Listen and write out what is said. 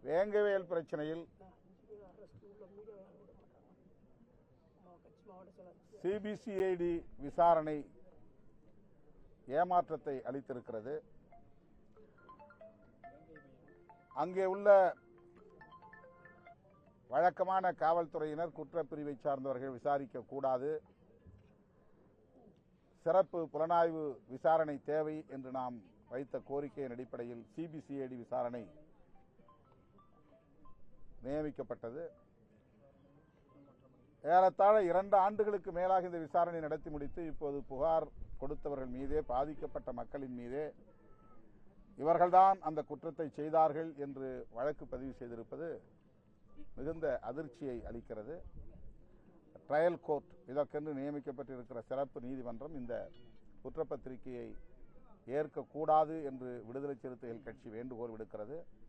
வேங்கவேல் பிரச்சனையில் சிபிசிஐடி விசாரணை ஏமாற்றத்தை அளித்திருக்கிறது. அங்கே உள்ள வழக்கமான காவல்துறையினர் குற்றப்பிரிவை சார்ந்தவர்கள் விசாரிக்க கூடாது, சிறப்பு புலனாய்வு விசாரணை தேவை என்று நாம் வைத்த கோரிக்கையின் அடிப்படையில் சிபிசிஐடி விசாரணை நியமிக்கப்பட்டது. ஏறத்தாழ 2 ஆண்டுகளுக்கு மேலாக இந்த விசாரணை நடத்தி முடித்து இப்போது புகார் கொடுத்தவர்கள் மீதே, பாதிக்கப்பட்ட மக்களின் மீதே இவர்கள்தான் அந்த குற்றத்தை செய்தார்கள் என்று வழக்கு பதிவு செய்திருப்பது மிகுந்த அதிர்ச்சியை அளிக்கிறது. ட்ரையல் கோர்ட், இதற்கென்று நியமிக்கப்பட்டிருக்கிற சிறப்பு நீதிமன்றம் இந்த குற்றப்பத்திரிகையை ஏற்கக்கூடாது என்று விடுதலை சிறுத்தைகள் கட்சி வேண்டுகோள் விடுக்கிறது.